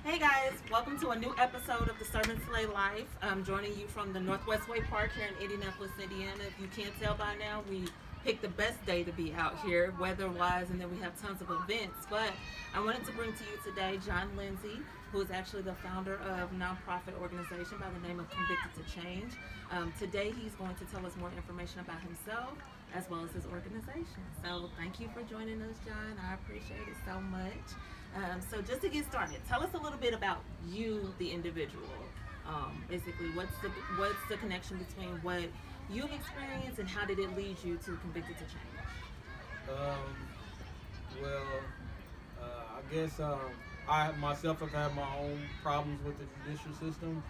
Hey guys, welcome to a new episode of the Servant Slay Life. I'm joining you from the Northwest Way Park here in Indianapolis, Indiana. If you can't tell by now, we picked the best day to be out here, weather-wise, and then we have tons of events. But I wanted to bring to you today Jon Lindsey, who is actually the founder of a nonprofit organization by the name of Convicted2Change. Today he's going to tell us more information about himself as well as his organization. So thank you for joining us, Jon. I appreciate it so much. So just to get started, tell us a little bit about you, the individual. Basically, what's the connection between what you've experienced and how did it lead you to Convicted2Change? I guess I myself have had my own problems with the judicial system.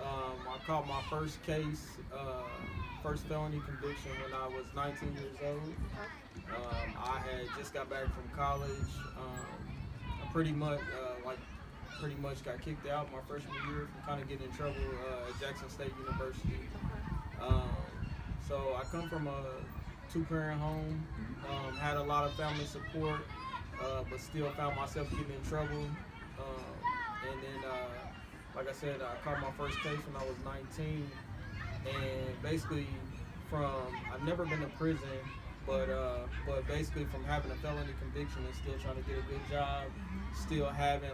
I caught my first case, first felony conviction when I was 19 years old. I had just got back from college. I pretty much got kicked out my freshman year from kind of getting in trouble at Jackson State University. So I come from a two-parent home, had a lot of family support, but still found myself getting in trouble. And then, like I said, I caught my first case when I was 19, and basically I've never been to prison, but basically from having a felony conviction and still trying to get a good job, still having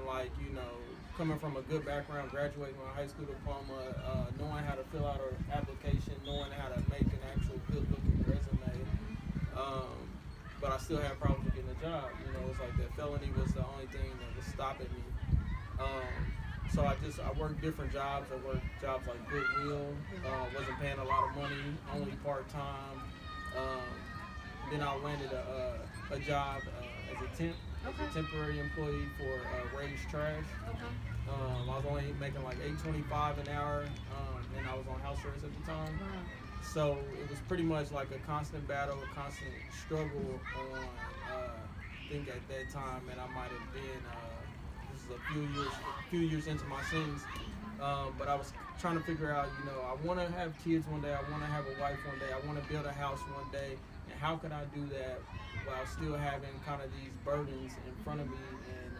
coming from a good background, graduating with a high school diploma, knowing how to fill out an application, knowing how to make an actual good-looking resume, but I still had problems with getting a job. It's like that felony was the only thing that was stopping me. So I worked different jobs. I worked jobs like Goodwill, wasn't paying a lot of money, only part-time. Then I landed a job as a temporary employee for Ray's Trash. I was only making like $8.25 an hour, and I was on house arrest at the time. So it was pretty much like a constant battle, a constant struggle on, I think at that time, and I might have been, this is a few years into my sentence, but I was trying to figure out, I want to have kids one day, I want to have a wife one day, I want to build a house one day, and how could I do that while still having kind of these burdens in front of me and,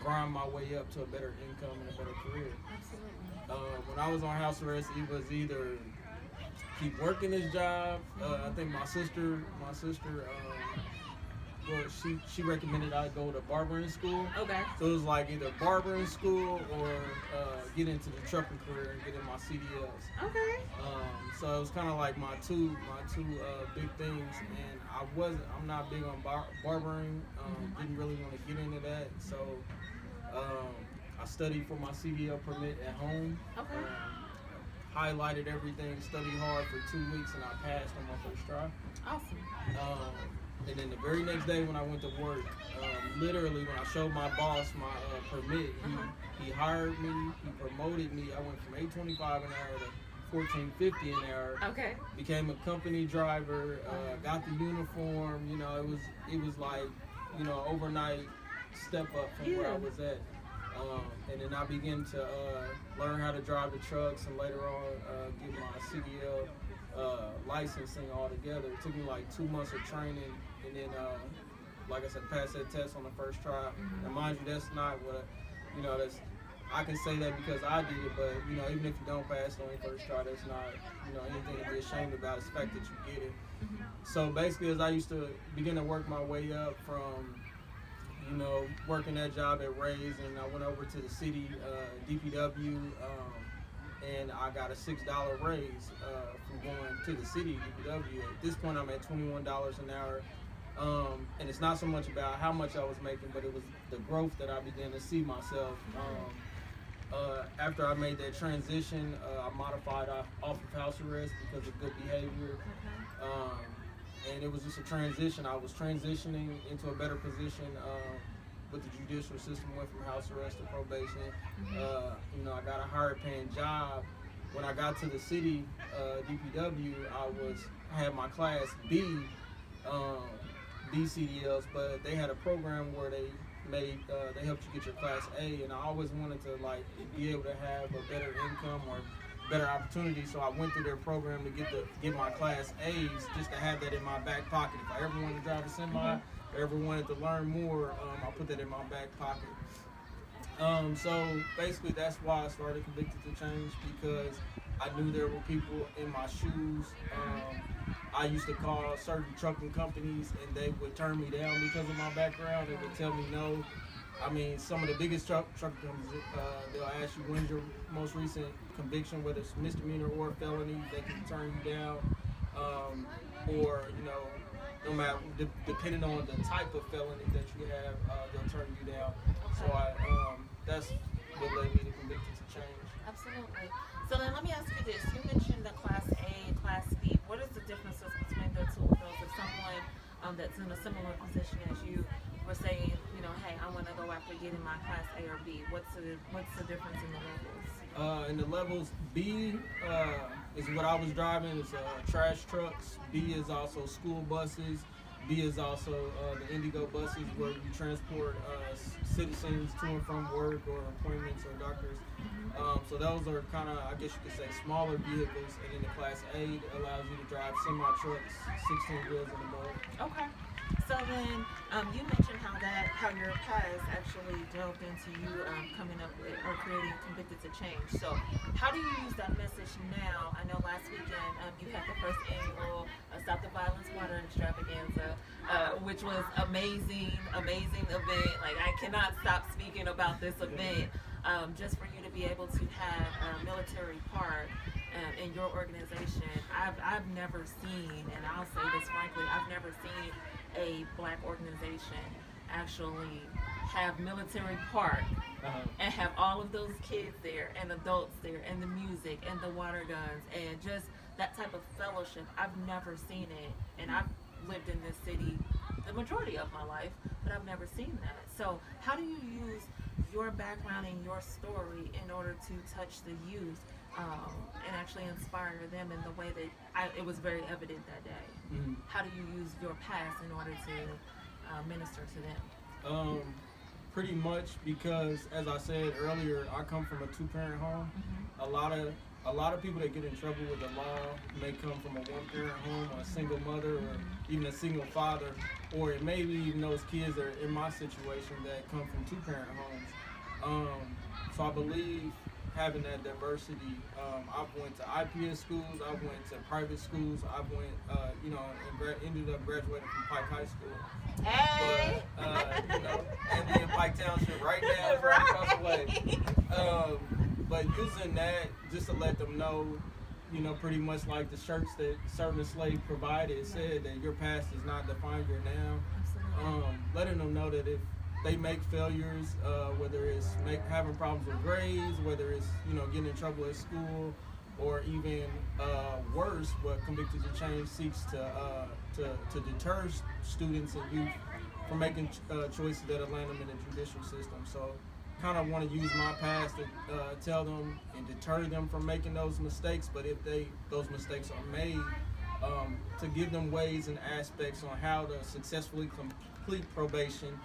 grind my way up to a better income and a better career. Absolutely. When I was on house arrest, it was either keep working this job. I think my sister, she recommended I go to barbering school. Okay. So it was like either barbering school or get into the trucking career and get in my CDLs. Okay. So it was kind of like my two big things, and I'm not big on barbering. Didn't really want to get into that. So I studied for my CDL permit at home. Okay. Highlighted everything, studied hard for 2 weeks, and I passed on my first try. Awesome. And then the very next day when I went to work, literally when I showed my boss my permit, he hired me, he promoted me. I went from $8.25 an hour to $14.50 an hour. Okay. Became a company driver, got the uniform. It was like, overnight step up from where I was at. And then I began to learn how to drive the trucks, and later on get my CDL licensing all together. It took me like 2 months of training, and then, like I said, pass that test on the first try. And mind you, that's not what, I can say that because I did it, but, even if you don't pass on your first try, that's not, anything to be ashamed about. It's the fact that you get it. So basically, as I used to begin to work my way up from, working that job at Ray's, and I went over to the city, DPW, and I got a $6 raise from going to the city, DPW. At this point, I'm at $21 an hour. And it's not so much about how much I was making, but it was the growth that I began to see myself. After I made that transition, I modified off of house arrest because of good behavior. And it was just a transition. I was transitioning into a better position with the judicial system. Went from house arrest to probation. I got a higher paying job. When I got to the city, DPW, I had my class B CDLs, but they had a program where they helped you get your class A, and I always wanted to be able to have a better income or better opportunity, so I went through their program to get my class A's, just to have that in my back pocket. If I ever wanted to drive a semi, ever wanted to learn more, I put that in my back pocket. So basically, that's why I started Convicted2Change, because I knew there were people in my shoes. I used to call certain trucking companies, and they would turn me down because of my background. They would tell me no. I mean, some of the biggest trucking companies, they'll ask you when's your most recent conviction, whether it's misdemeanor or felony. They can turn you down, or no matter depending on the type of felony that you have, they'll turn you down. So that's what led me to Convicted2Change. Absolutely. So then let me ask you this. You mentioned the Class A and Class B. What is the differences between the two of those? If someone that's in a similar position as you were saying, hey, I want to go after getting my Class A or B, what's the difference in the levels? In the levels, B is what I was driving. It's trash trucks. B is also school buses. B is also the Indigo buses, where you transport citizens to and from work or appointments or doctors. So those are kind of, I guess you could say, smaller vehicles. And then the Class A allows you to drive semi-trucks, 16 wheels and above. Okay. So then you mentioned how your past actually delved into you coming up with or creating Convicted2Change. So how do you use that message now? I know last weekend you had the first annual Stop the Violence Water Extravaganza, which was amazing event. Like, I cannot stop speaking about this event. Just for you to be able to have a military part in your organization. I've never seen, and I'll say this frankly, I've never seen a Black organization actually have military park and have all of those kids there and adults there and the music and the water guns and just that type of fellowship. I've never seen it, and I've lived in this city the majority of my life, but I've never seen that. So how do you use your background and your story in order to touch the youth and actually inspire them in the way that it was very evident that day? Mm-hmm. How do you use your past in order to minister to them? Pretty much because, as I said earlier, I come from a two-parent home. Mm-hmm. A lot of people that get in trouble with the law may come from a one-parent home, or a single mother, or even a single father, or it may be even those kids that are in my situation that come from two-parent homes. So I believe having that diversity. I went to IPS schools, I went to private schools, I went, and ended up graduating from Pike High School. Hey! But, and then Pike Township right now is right across the way. But using that just to let them know, pretty much like the shirts that Servant and Slave provided said, that your past does not define your now. Absolutely. Letting them know that if they make failures, whether it's having problems with grades, whether it's getting in trouble at school, or even worse, what Convicted2Change seeks to deter students and youth from making choices that will land them in the judicial system. So kind of want to use my past to tell them and deter them from making those mistakes, but if those mistakes are made, to give them ways and aspects on how to successfully complete probation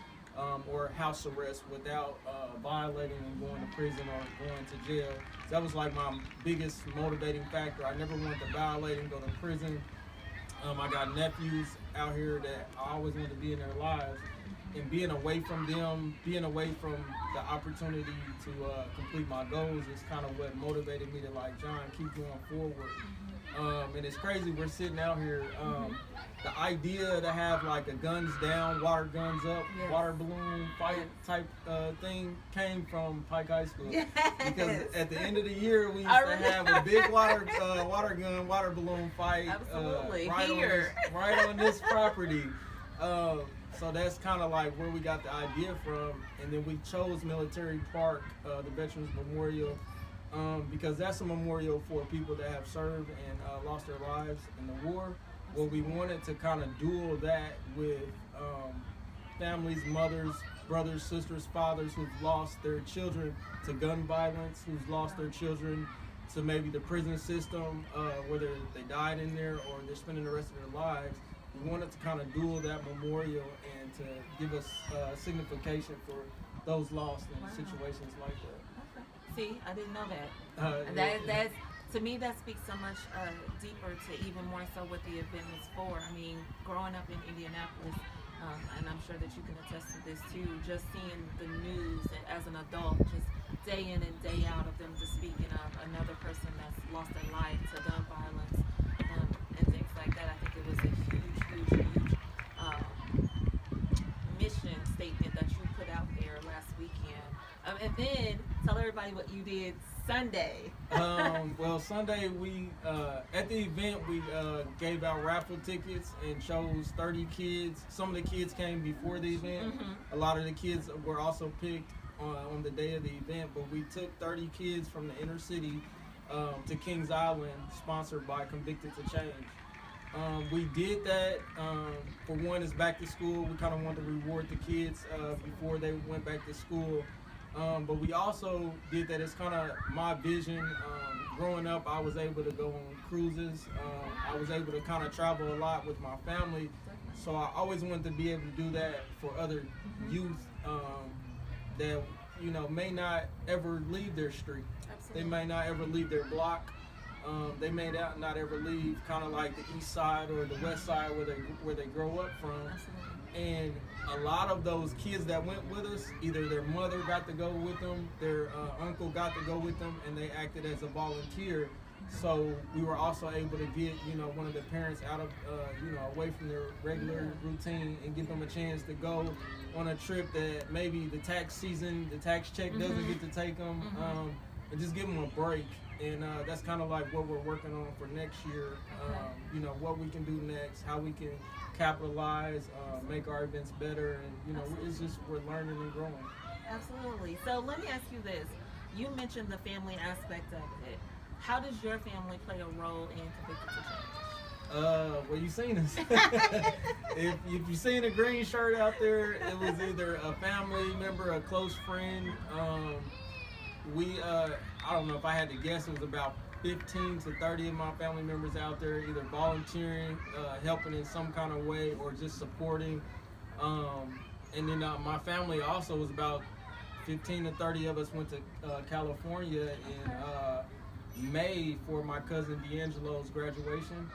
or house arrest without violating and going to prison or going to jail. So that was like my biggest motivating factor. I never wanted to violate and go to prison. I got nephews out here that I always wanted to be in their lives. And being away from them, being away from the opportunity to complete my goals is kind of what motivated me to, like, Jon, keep going forward. And it's crazy, we're sitting out here, the idea to have like a guns down, water guns up, water balloon fight type thing came from Pike High School. Yes. Because at the end of the year, we used to have a big water gun, water balloon fight. Absolutely. Right on this property. So that's kind of like where we got the idea from, and then we chose Military Park, the Veterans Memorial, because that's a memorial for people that have served and lost their lives in the war. Well, we wanted to kind of duel that with families, mothers, brothers, sisters, fathers who've lost their children to gun violence, who've lost their children to maybe the prison system, whether they died in there or they're spending the rest of their lives. We wanted to kind of duel that memorial and to give us signification for those lost in situations like that. Okay. See, I didn't know that. That's, to me, that speaks so much deeper to even more so what the event was for. I mean, growing up in Indianapolis, and I'm sure that you can attest to this too, just seeing the news as an adult, just day in and day out of them just speaking of another person that's lost their life to gun violence and things like that. I think it was a huge mission statement that you put out there last weekend. And then tell everybody what you did Sunday. Well, Sunday we at the event we gave out raffle tickets and chose 30 kids. Some of the kids came before the event. A lot of the kids were also picked on the day of the event, but we took 30 kids from the inner city to Kings Island, sponsored by Convicted2Change. We did that for one, it's back to school. We kind of wanted to reward the kids before they went back to school. But we also did that. It's kind of my vision. Growing up, I was able to go on cruises. I was able to kind of travel a lot with my family. So I always wanted to be able to do that for other youth that, you know, may not ever leave their street. Absolutely. They may not ever leave their block. They may not ever leave kind of like the east side or the west side where they grow up from. Absolutely. And a lot of those kids that went with us, either their mother got to go with them, their uncle got to go with them, and they acted as a volunteer. So we were also able to get, you know, one of the parents out of, you know, away from their regular routine and give them a chance to go on a trip that maybe the tax season, the tax check doesn't get to take them, and just give them a break. And that's kind of like what we're working on for next year. You know, what we can do next, how we can capitalize, make our events better, and you know, it's just we're learning and growing. Absolutely. So let me ask you this: you mentioned the family aspect of it. How does your family play a role in Convicted2Change? Well, you seen us. if you seen a green shirt out there, it was either a family member, a close friend. I don't know if I had to guess, it was about 15 to 30 of my family members out there, either volunteering, helping in some kind of way, or just supporting. And then my family also was about 15 to 30 of us went to California in May for my cousin D'Angelo's graduation.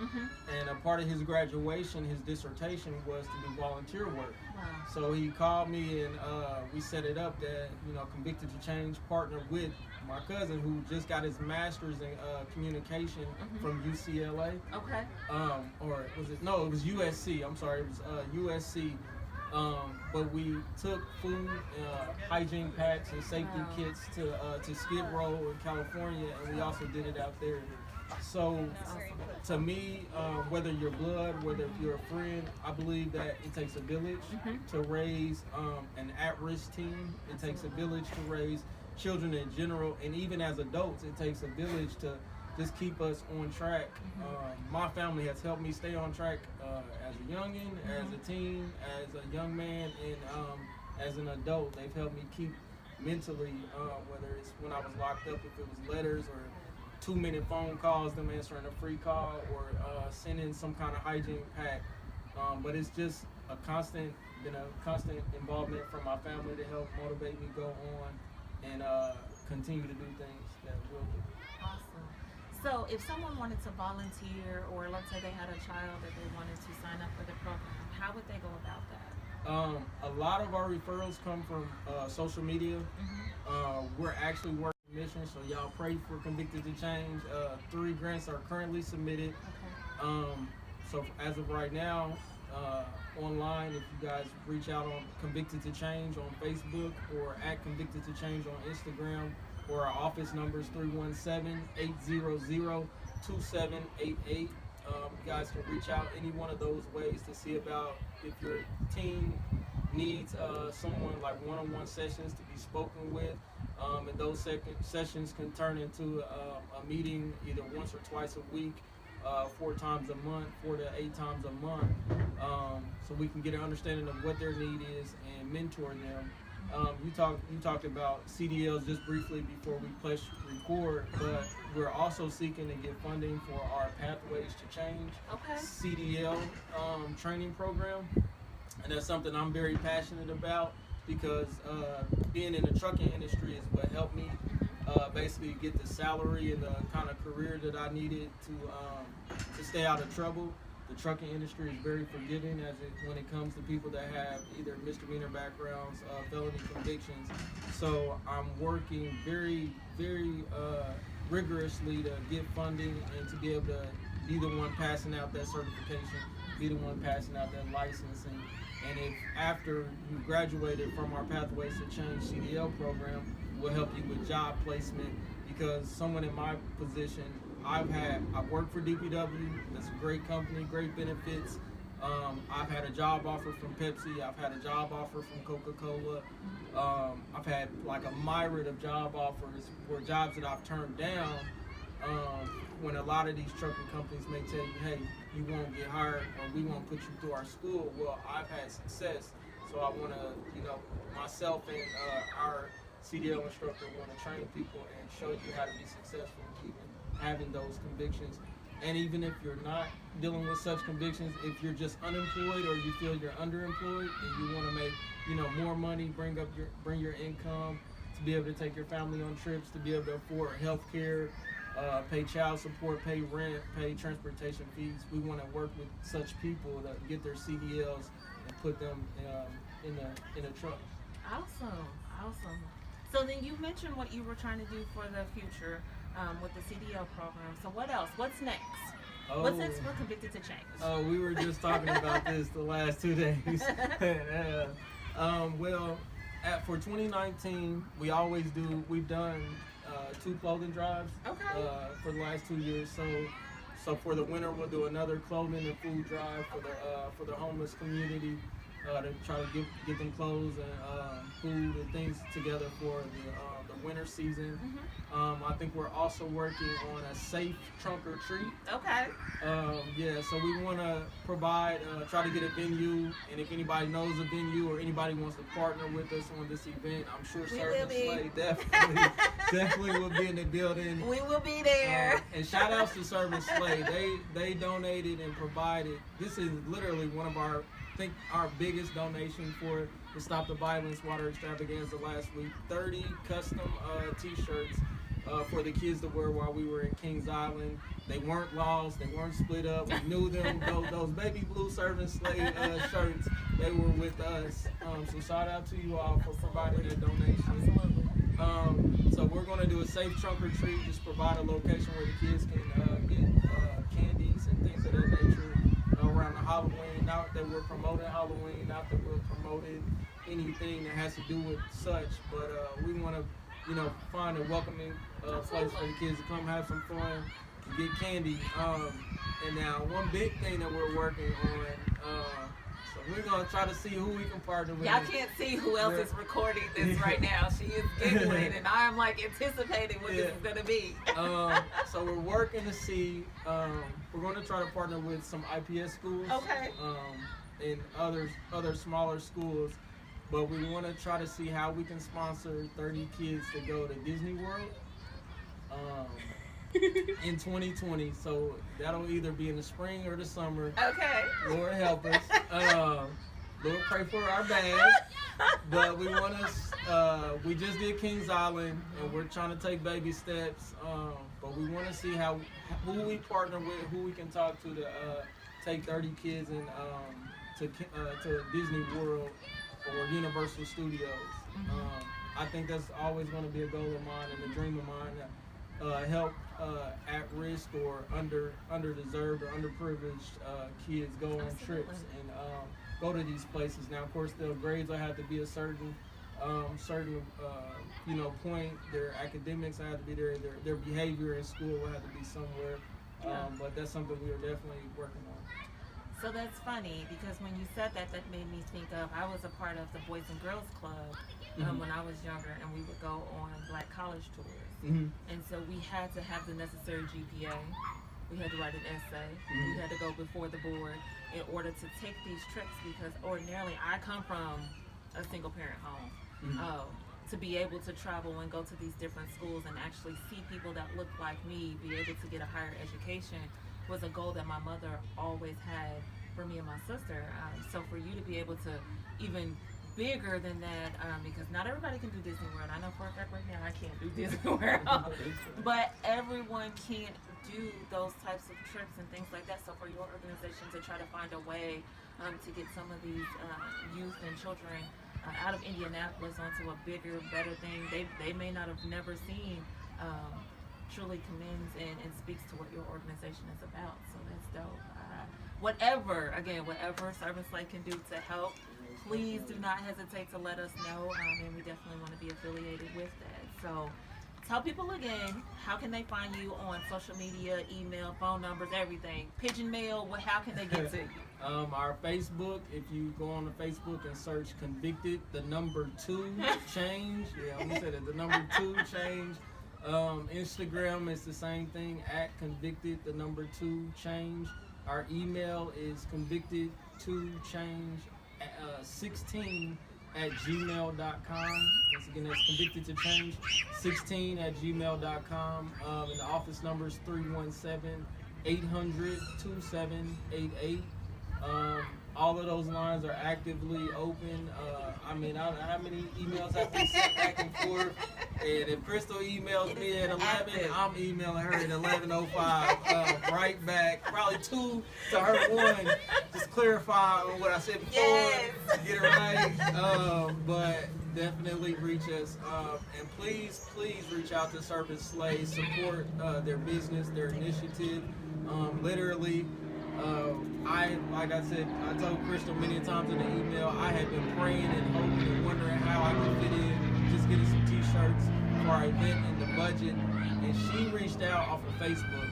And a part of his graduation, his dissertation was to do volunteer work. Wow. So he called me and we set it up that, you know, Convicted2Change partnered with my cousin who just got his master's in communication from UCLA. Okay. Or was it? No, it was USC. I'm sorry, it was USC. But we took food, hygiene packs, and safety kits to Skid Row in California, and we also did it out there. So, to me, whether you're blood, whether you're a friend, I believe that it takes a village to raise an at-risk team. It takes a village to raise children in general, and even as adults, it takes a village to just keep us on track. My family has helped me stay on track as a youngin', as a teen, as a young man, and as an adult. They've helped me keep mentally, whether it's when I was locked up, if it was letters or 2-minute phone calls, them answering a free call, or sending some kind of hygiene pack. But it's just been a constant involvement from my family to help motivate me go on and continue to do things that will do. Awesome. So if someone wanted to volunteer, or let's say they had a child that they wanted to sign up for the program, how would they go about that? A lot of our referrals come from social media. We're actually working mission, so y'all pray for Convicted2Change. 3 grants are currently submitted. So as of right now, online, if you guys reach out on Convicted2Change on Facebook or at Convicted2Change on Instagram, or our office number is 317-800-2788. You guys can reach out any one of those ways to see about if your team needs someone, like one-on-one sessions to be spoken with. And those sessions can turn into a meeting either once or twice a week, 4 times a month, 4 to 8 times a month, so we can get an understanding of what their need is and mentor them. You talked about CDLs just briefly before we press record, but we're also seeking to get funding for our Pathways to Change CDL training program, and that's something I'm very passionate about, because being in the trucking industry is what helped me basically get the salary and the kind of career that I needed to stay out of trouble. the trucking industry is very forgiving when it comes to people that have either misdemeanor backgrounds, felony convictions. So I'm working very, very rigorously to get funding and to be able to be the one passing out that certification, be the one passing out that license. And if after you graduated from our Pathways to Change CDL program, we'll help you with job placement, because someone in my position, I've worked for DPW. That's a great company, great benefits. I've had a job offer from Pepsi. I've had a job offer from Coca-Cola. I've had like a myriad of job offers for jobs that I've turned down. When a lot of these trucking companies may tell you, hey, you won't get hired, or we won't put you through our school. Well, I've had success, so I want to, myself and our CDL instructor want to train people and show you how to be successful even having those convictions. And even if you're not dealing with such convictions, if you're just unemployed or you feel you're underemployed and you want to make more money, bring your income, to be able to take your family on trips, to be able to afford health care, pay child support, pay rent, pay transportation fees. We want to work with such people to get their CDLs and put them in a truck. Awesome. So then you mentioned what you were trying to do for the future with the CDL program. So what else? What's next? What's next for Convicted to Change? Oh, we were just talking about this the last 2 days. For 2019, we've done 2 clothing drives for the last 2 years. So for the winter, we'll do another clothing and food drive for the homeless community, to try to get them clothes and food and things together for the winter season. I think we're also working on a safe trunk or treat. So we want to try to get a venue, and if anybody knows a venue or anybody wants to partner with us on this event, I'm sure Servant Slay definitely will be in the building. We will be there. And shout outs to Servant Slay. They donated and provided. This is literally one of our biggest donation for the Stop the Violence Water Extravaganza last week. 30 custom t-shirts for the kids to wear while we were in Kings Island. They weren't lost, they weren't split up. We knew them. Those baby blue Servant Slay shirts, they were with us. So shout out to you all for providing that donation. Absolutely. So we're going to do a safe trunk or treat, just provide a location where the kids can get candies and things of that nature around the Halloween. Not that we're promoting Halloween, not that we're promoting anything that has to do with such, but we want to, find a welcoming place for the kids to come have some fun, get candy. And now one big thing that we're working on, so we're going to try to see who we can partner with. Y'all can't see who else is recording this right now. She is giggling, and I'm like anticipating what this is going to be. So we're working to see, we're going to try to partner with some IPS schools. And other smaller schools. But we want to try to see how we can sponsor 30 kids to go to Disney World in 2020. So that'll either be in the spring or the summer. Lord help us. Lord pray for our bag. But we want to. We just did Kings Island, and we're trying to take baby steps. But we want to see who we partner with, who we can talk to take 30 kids and to Disney World or Universal Studios. I think that's always going to be a goal of mine and a dream of mine. Help at-risk or underdeserved or underprivileged kids go on trips and go to these places. Now, of course, their grades will have to be a certain point. Their academics have to be there. Their behavior in school will have to be somewhere. But that's something we are definitely working on. So that's funny, because when you said that made me think of, I was a part of the Boys and Girls Club when I was younger, and we would go on Black college tours. And so we had to have the necessary GPA. We had to write an essay. We had to go before the board in order to take these trips, because ordinarily I come from a single parent home. To be able to travel and go to these different schools and actually see people that look like me be able to get a higher education was a goal that my mother always had for me and my sister. So for you to be able to even bigger than that, because not everybody can do Disney World. I know for a fact right now I can't do Disney World, but everyone can't do those types of trips and things like that. So for your organization to try to find a way to get some of these youth and children out of Indianapolis onto a bigger, better thing they may not have never seen, truly commends and speaks to what your organization is about. So that's dope. Whatever Servant Slave can do to help, please do not hesitate to let us know, and we definitely want to be affiliated with that. So tell people again, how can they find you on social media, email, phone numbers, everything, pigeon mail, how can they get to you? Our Facebook, if you go on the Facebook and search Convicted, the number 2 change. Yeah, we said it, the number 2 change. Instagram is the same thing, at Convicted, the number 2 change. Our email is Convicted2Change 16 at gmail.com. Once again, that's Convicted2Change 16 at gmail.com. And the office number is 317-800-2788. All of those lines are actively open. I don't know how many emails have been sent back and forth. And if Crystal emails me at 11, I'm emailing her at 11:05. Right back. Probably 2 to her 1. Just clarify on what I said before. Yes. Get it right. But definitely reach us. And please reach out to Servant Slave. Support their business, their initiative. Literally. Like I said, I told Crystal many times in the email, I had been praying and hoping and wondering how I could fit in, just getting some t-shirts for our event in the budget. And she reached out off of Facebook.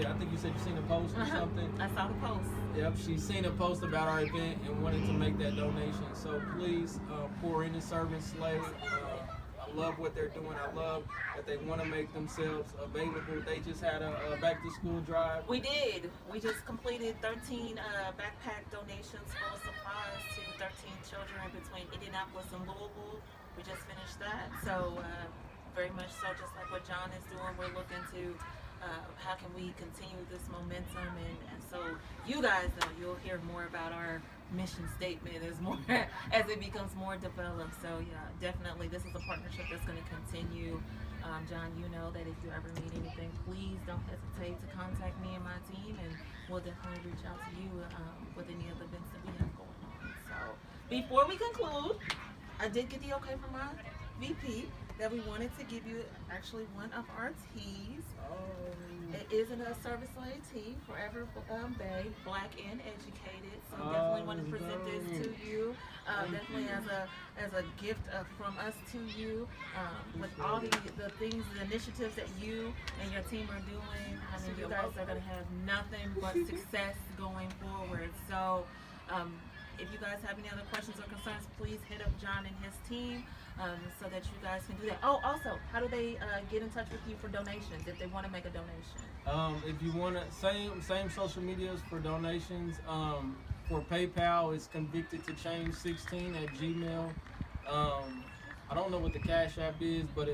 I think you said you seen a post or something. I saw the post. Yep, she's seen a post about our event and wanted to make that donation. So please pour into Servant Slave. I love what they're doing. I love that they want to make themselves available. They just had a back-to-school drive. We did. We just completed 13 backpack donations full of supplies to 13 children between Indianapolis and Louisville. We just finished that. So very much so, just like what Jon is doing, we're looking to how can we continue this momentum. And so you guys know, you'll hear more about our mission statement as it becomes more developed. So yeah, definitely this is a partnership that's going to continue. Jon, you know that if you ever need anything, please don't hesitate to contact me and my team, and we'll definitely reach out to you with any of the events that we have going on. So before we conclude, I did get the okay from my VP that we wanted to give you actually one of our teas. It is a Service Slave tea, Forever Bae, Black and Educated. So definitely want to present this to you. Definitely as a gift from us to you. With all the things, the initiatives that you and your team are doing, I mean, you guys are going to have nothing but success going forward. So if you guys have any other questions or concerns, please hit up Jon and his team so that you guys can do that. Oh, also, how do they get in touch with you for donations if they want to make a donation? If you want to, same social medias for donations. For PayPal, it's Convicted2Change 16 at Gmail. I don't know what the Cash App is, but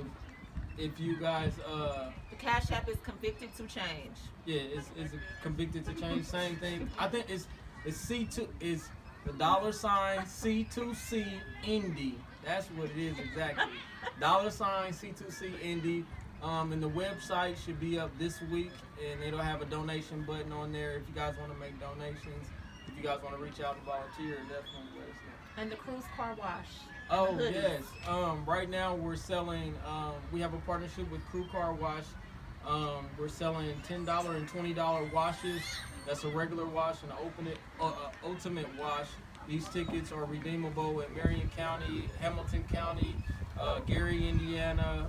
if you guys the Cash App is Convicted2Change. Yeah, it's Convicted2Change, same thing. I think it's C2 is the $ C2C Indy. That's what it is exactly. $ C2C Indy. And the website should be up this week, and it'll have a donation button on there if you guys want to make donations. If you guys want to reach out and volunteer, definitely let us know. And the Cruise Car Wash. Oh, yes. Right now we're selling, we have a partnership with Crew Car Wash. We're selling $10 and $20 washes. That's a regular wash and an ultimate wash. These tickets are redeemable in Marion County, Hamilton County, Gary, Indiana,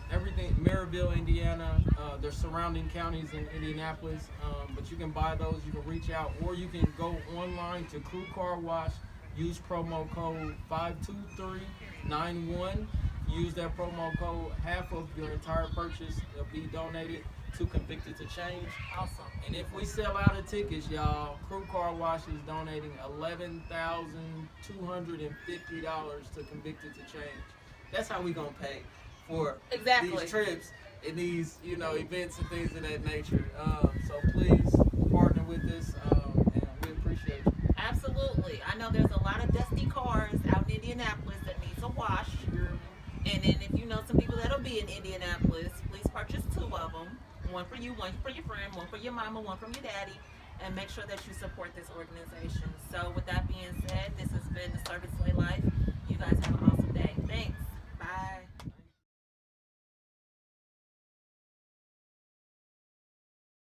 everything, Maryville, Indiana. There's surrounding counties in Indianapolis, but you can buy those. You can reach out, or you can go online to Crew Car Wash. Use promo code 52391. Use that promo code. Half of your entire purchase will be donated to Convicted2Change. Awesome. And if we sell out of tickets, y'all, Crew Car Wash is donating $11,250 to Convicted2Change. That's how we gonna pay for these trips and these, events and things of that nature. So please partner with us, and we appreciate you. Absolutely. I know there's a lot of dusty cars out in Indianapolis that needs a wash. And then if you know some people that'll be in Indianapolis, please purchase 2 of them. One for you, one for your friend, one for your mama, one from your daddy, and make sure that you support this organization. So with that being said, this has been the Service